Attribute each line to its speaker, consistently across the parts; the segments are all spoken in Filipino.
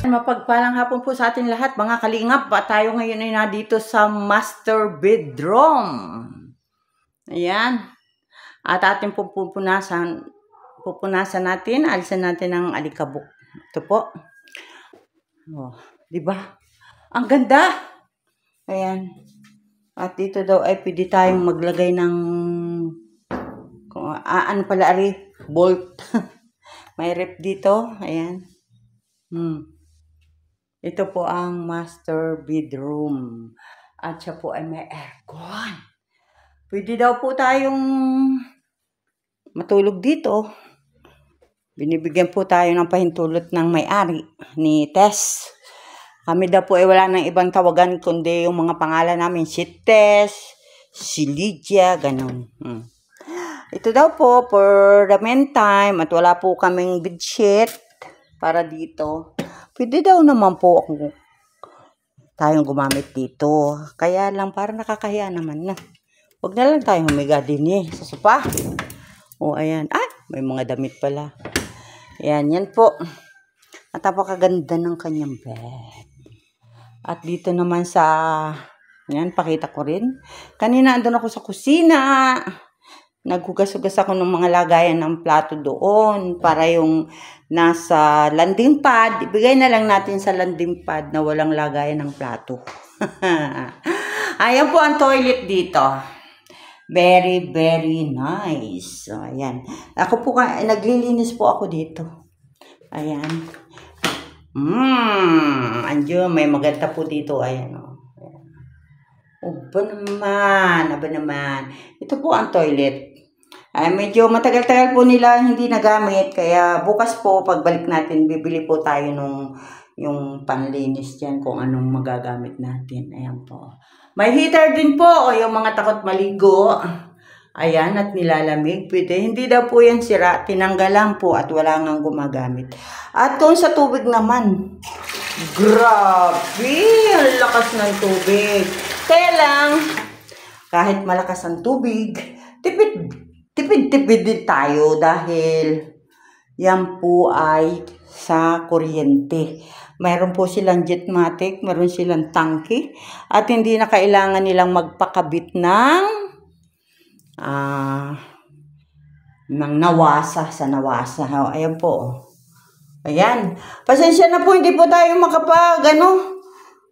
Speaker 1: Mapagpalang hapon po sa atin lahat, mga kalingap. Tayo ngayon ay nandito sa master bedroom. Ayan. At ating pupunasan natin, alisan natin ang alikabok. Ito po. Oh, di ba? Ang ganda. Ayan. At dito daw ay pwede tayong maglagay ng ano pala, bolt. May rep dito. Ayan. Ito po ang master bedroom. At siya po ay may aircon. Pwede daw po tayong matulog dito. Binibigyan po tayo ng pahintulot ng may-ari ni Tess. Kami daw po ay wala ng ibang tawagan kundi yung mga pangalan namin. Si Tess, si Lydia, ganun. Ito daw po for the meantime at wala po kaming bedsheet para dito. Pwede daw naman po tayong gumamit dito. Kaya lang, parang nakakahiya naman na. Huwag na lang tayong humiga din sa sopa. O, ayan. Ay, may mga damit pala. Ayan, yan po. At napakaganda ng kanyang bed. At dito naman ayan, pakita ko rin. Kanina andun ako sa kusina. Naghugas-hugas ako ng mga lagayan ng plato doon para yung nasa landing pad, ibigay na lang natin sa landing pad na walang lagayan ng plato. Ayan po ang toilet dito. Very, very nice. So, ayan. Ako po, naglilinis po ako dito. Ayan. Andiyo, may maganda po dito. Ayan, o. Aba naman. Ito po ang toilet. Ay, medyo matagal-tagal po nila hindi nagamit. Kaya bukas po, pagbalik natin, bibili po tayo yung panlinis dyan kung anong magagamit natin. Ayan po. May heater din po o yung mga takot maligo. Ayan, at nilalamig. Pwede. Hindi daw po yan sira. Tinanggal lang po at wala nang gumagamit. At kung sa tubig naman, grabe! Ang lakas ng tubig. Kaya lang, kahit malakas ang tubig, tipid-tipid din tayo dahil yan po ay sa kuryente. Mayroon po silang jetmatic, mayroon silang tangke, at hindi na kailangan nilang magpakabit ng nawasa sa nawasa. Ayan po. Ayan. Pasensya na po, hindi po tayo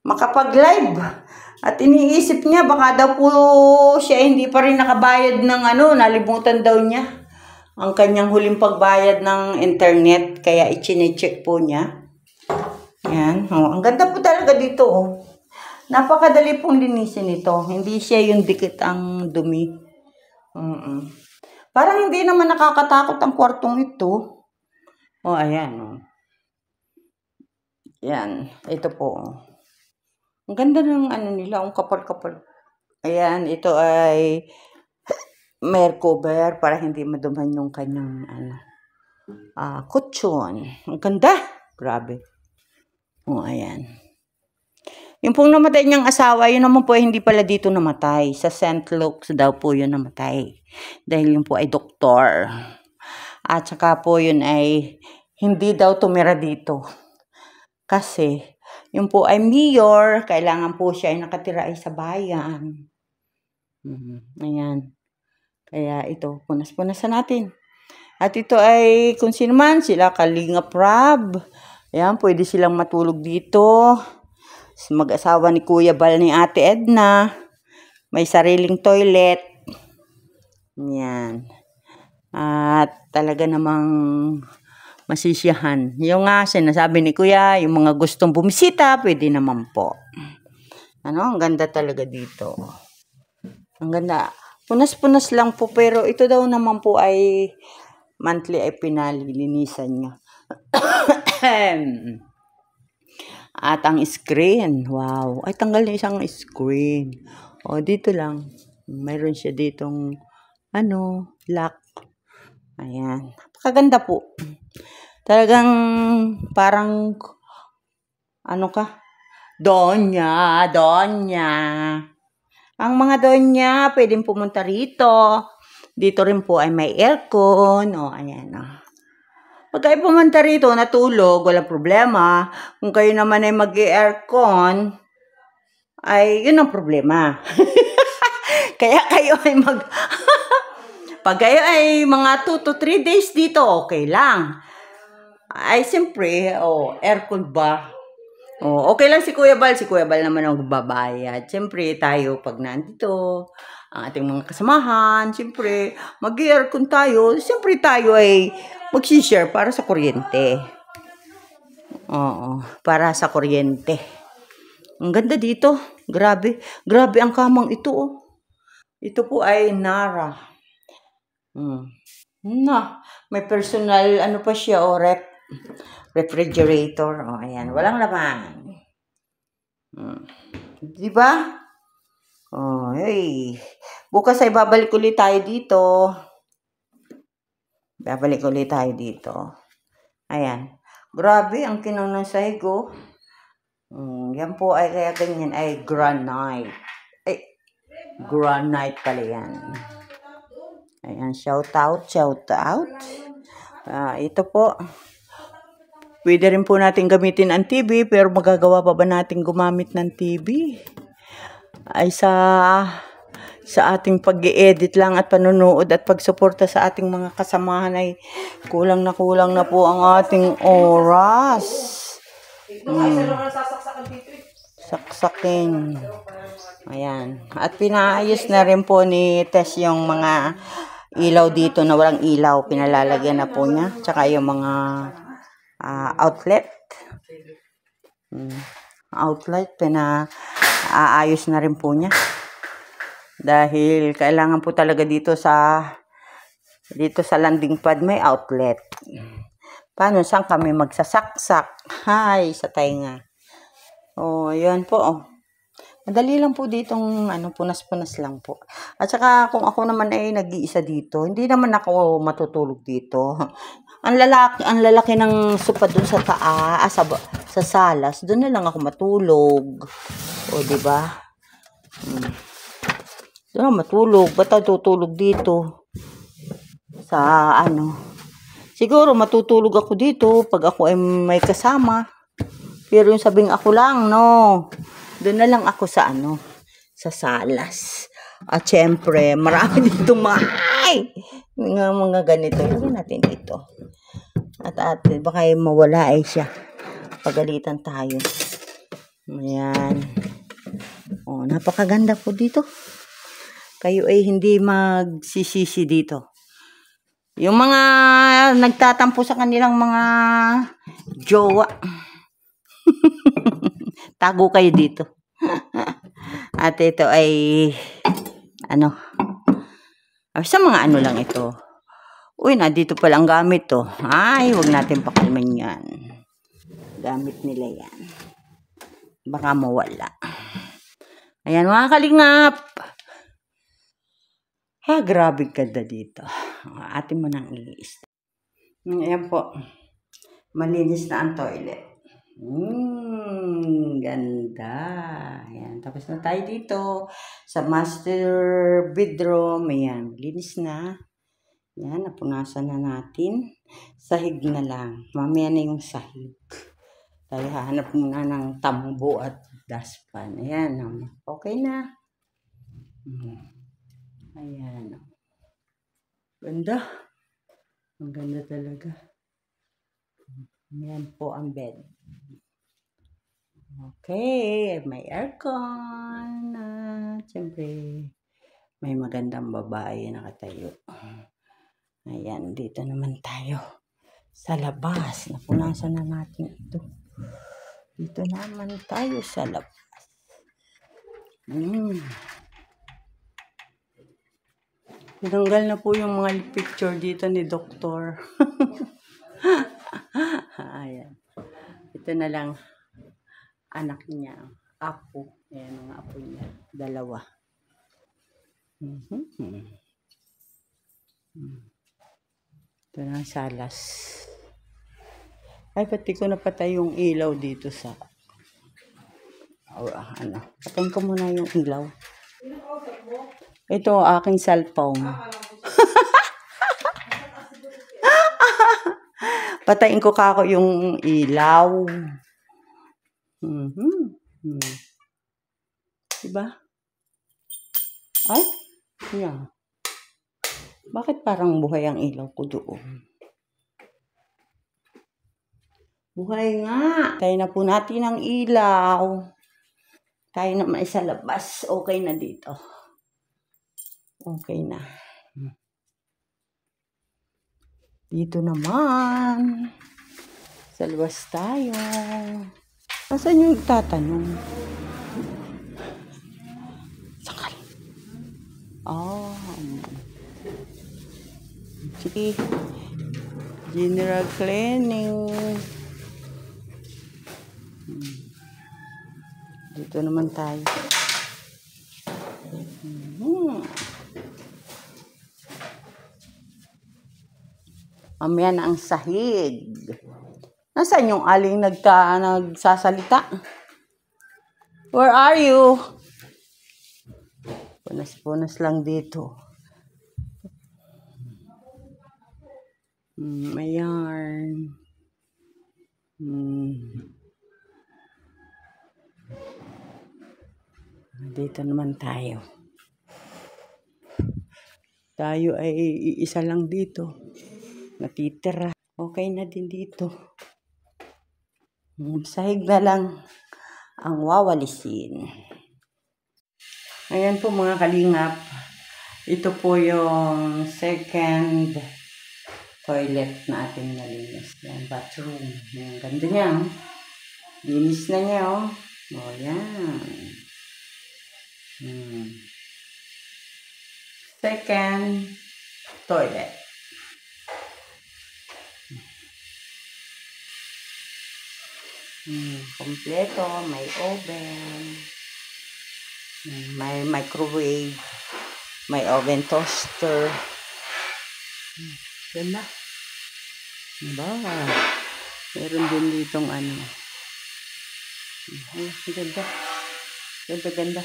Speaker 1: makapag-live. At iniisip niya, baka daw po siya hindi pa rin nakabayad ng nalimutan daw niya ang kanyang huling pagbayad ng internet. Kaya i-check po niya. Ayan. Ang ganda po talaga dito. Napakadali pong linisin ito. Hindi siya yung dikit ang dumi. Parang hindi naman nakakatakot ang kwartong ito. Ayan. Ayan. Ito po. Ang ganda ng nila, ang kapal-kapal. Ayan, ito ay may cover para hindi maduman yung kanyang kutsyon. Ang ganda. Grabe. Ayan. Yung pong namatay niyang asawa, yun naman po ay hindi pala dito namatay. Sa St. Luke's daw po yun namatay. Dahil yun po ay doktor. At saka po yun ay hindi daw tumira dito. Kasi yung po ay mayor, kailangan po siya ay nakatira ay sa bayan. Ayan. Kaya ito, punas-punasan natin. At ito ay, kung sino man, sila Kalingap Rab. Ayan, pwede silang matulog dito. Mag-asawa ni Kuya Bal ni Ate Edna. May sariling toilet. Ayan. At talaga namang masisiyahan. Yung sinasabi ni Kuya, yung mga gustong bumisita, pwede naman po. Ang ganda talaga dito. Ang ganda. Punas-punas lang po, pero ito daw naman po ay monthly ay pinalilinisan niya. At ang screen, wow. Ay, tanggal na isang screen. Dito lang. Mayroon siya ditong, lock. Ayan. Napakaganda po. Talagang parang Donya. Ang mga donya pwedeng pumunta rito. Dito rin po ay may aircon. Ayan. Pag kayo pumunta rito, natulog, walang problema. Kung kayo naman ay mag-aircon, ay yun ang problema. Kaya kayo ay pag kayo ay mga 2 to 3 days dito, okay lang. Ay, siyempre, aircon ba? Okay lang si Kuya Bal. Si Kuya Bal naman ang magbabayad. Siyempre, tayo pag nandito, ang ating mga kasamahan, siyempre, mag-aircon tayo. Siyempre, tayo ay mag-share para sa kuryente. Oo, para sa kuryente. Ang ganda dito. Grabe. Grabe ang kamang ito, oh. Ito po ay Nara. May personal, ano pa siya, refrigerator. Ayan. Walang laman. Diba? Hey. Bukas ay babalik ulit tayo dito. Ayan. Grabe, ang kinang ng sahigo. Yan po ay kaya ganyan ay granite. Granite pala yan. Ayan, shout out. Ito po. Pwede rin po natin gamitin ang TV, pero magagawa pa ba natin gumamit ng TV? Ay sa ating pag-i-edit lang at panonood at pagsuporta sa ating mga kasamahan ay kulang na po ang ating oras. Saksakin. Ayan. At pinaayos na rin po ni Tess yung mga ilaw dito na walang ilaw. Pinalalagyan na po niya. Tsaka yung mga outlet. Pinaayos na rin po niya. Dahil kailangan po talaga dito sa landing pad may outlet. Paano? Saan kami magsasaksak? Hay, sa tainga. Ayan po. Madali lang po ditong punas-punas lang po. At saka kung ako naman ay nag-iisa dito, hindi naman ako matutulog dito. Ang lalaki ng sopa dun sa taas, sa salas, doon na lang ako matulog. Di ba? Doon na matulog. Ba't ako tutulog dito? Siguro matutulog ako dito pag ako ay may kasama. Pero yung sabing ako lang, no. Doon na lang ako sa salas. At syempre, marami dito mga ganito. Lagyan natin dito. At baka mawala ay siya. Pagalitan tayo. Ayan. Napakaganda po dito. Kayo ay hindi magsisisi dito. Yung mga nagtatampo sa kanilang mga jowa. Tago kayo dito. At ito ay sa mga lang ito. Uy, dito palang gamit to. Ay, huwag natin pakalman yan. Gamit nila yan. Baka mawala. Ayan, mga kalingap. Grabe ganda dito. Atin mo nang i-start. Ayan po. Malinis na ang toilet. Ganda. Ayan. Tapos na tayo dito sa master bedroom. Ayan. Linis na. Ayan. Napunasan na natin. Sahig na lang. Mamaya na yung sahig. Tayo hahanap muna ng tambo at dustpan. Ayan. Okay na. Ayan. Ganda. Ang ganda talaga. Ayan po ang bed. Okay. May aircon. Siyempre, may magandang babae nakatayo. Ayan. Dito naman tayo. Sa labas. Napunasan na natin ito. Dito naman tayo sa labas. Tinanggal na po yung mga picture dito ni Doktor. Ayan. Ito na lang anak niya. Apo. Ayan mga apo niya. 2. Ito na ang salas. Ay, pati ko napatay yung ilaw dito sa patayin ko muna yung ilaw. Ito aking cellphone. Patayin ko kako yung ilaw. Diba? Ay, yan. Bakit parang buhay ang ilaw ko doon? Buhay nga. Tayo na po natin ang ilaw. Tayo naman sa labas. Okay na dito. Okay na. Dito naman. Sa labas tayo. Nasaan yung tatanong? Sakal. Sige. General cleaning. Dito naman tayo. Mamaya na ang sahig. Nasaan yung aling nagsasalita? Where are you? Punas-punas lang dito. May yarn. Dito naman tayo. Tayo ay iisa lang dito. Natitira. Okay na din dito. Sahig na lang ang wawalisin. Ayan po mga kalingap. Ito po yung second toilet natin nalinis. Yan, bathroom. Yan, ganda niya. Linis na niya, oh. O, yan. Second toilet. Kompleto. May oven. May microwave. May oven toaster. Ganda. Diba? Meron din ditong ano. Ganda. Ganda.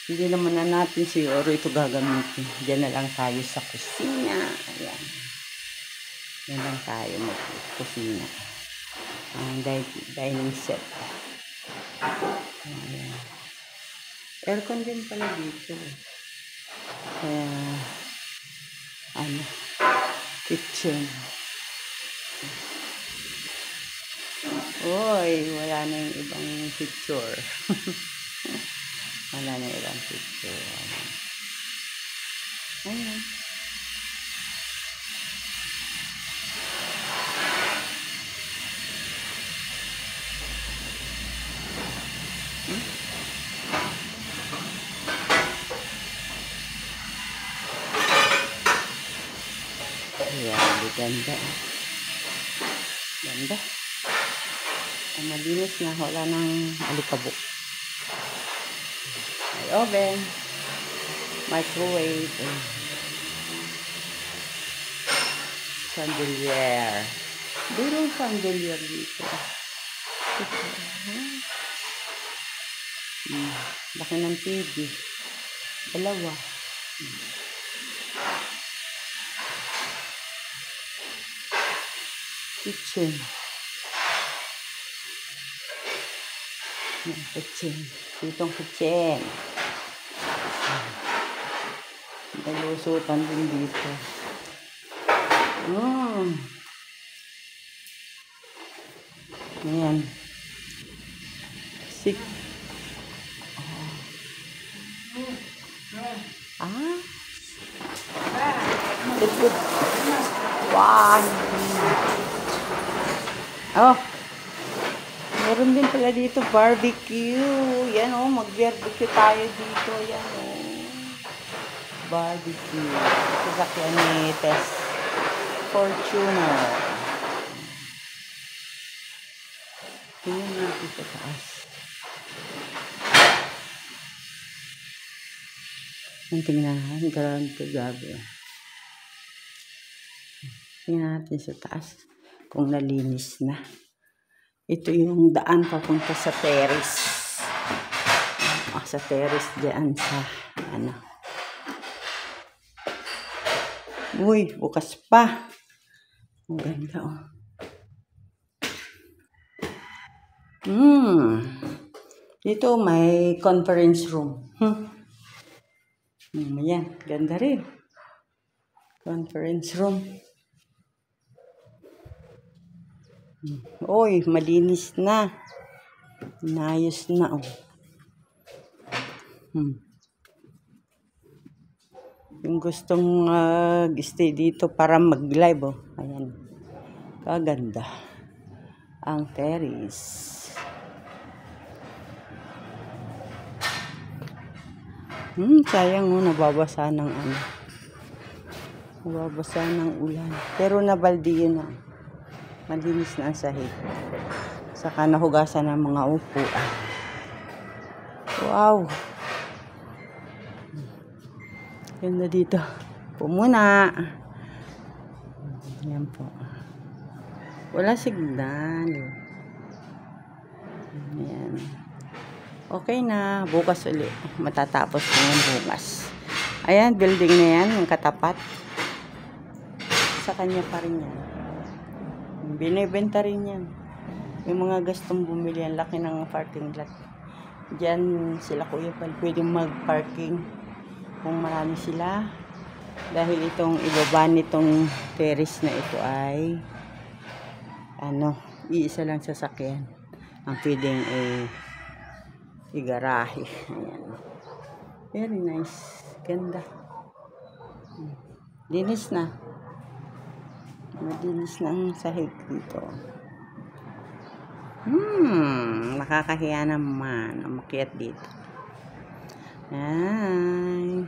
Speaker 1: Hindi naman na natin siguro ito gagamitin. Diyan na lang tayo sa kusina. Ayan. Diyan lang tayo mag-kusina. Ang dining set. Ayan. Aircon din pala dito. Kaya, kitchen. Uy, wala na yung ibang picture. Wala na yung ibang picture. Ayan. Ayan, ganda. Ganda. Ang malinis na, wala nang alikabok. May oven, microwave, chandelier. Durong chandelier dito. Laki ng TV. Dalawa. Kitchen. Kitchen. Ditong kitchen. Nalusutan din dito. Ayan. Wow. Oh. Meron din pala dito barbecue. Yan oh, mag-barbecue tayo dito. Yan oh. Barbecue. Sasakyan ni Tess Fortuner. Tingnan natin sa taas. Tingnan natin. Garang kagabi. Tingnan natin sa taas. Kung nalinis na. Ito yung daan papunta sa terrace. Sa terrace dyan sa ano. Uy, bukas pa. Ang ganda oh. Dito may conference room. Ayan, ganda rin. Conference room. Oy, malinis na. Inayos na, oh. Yung gustong stay dito para mag-live, oh. Ayan. Kaganda. Ang terrace. Sayang, oh, nababasa ng ano. Nababasa ng ulan. Pero nabaldi yun, oh. Malinis na ang sahig. Saka nahugasan ng mga upuan. Wow! Ganda dito. Po muna. Yan po. Wala signal. Ayan. Okay na. Bukas ulit. Matatapos na yung bukas. Ayan, building na yan. Yung katapat. Sa kanya pa rin yan. Binibenta rin yan. Yung mga gustong bumili, ang laki ng parking lot. Diyan sila Kuya Pal pwedeng mag-parking kung marami sila. Dahil itong ibaba nitong terrace na ito ay iisa lang sasakyan ang pwedeng igarahe. Ayan. Very nice. Ganda. Linis na. Malinis na ang sahig dito. Nakakahiya naman umakyat dito. Ay.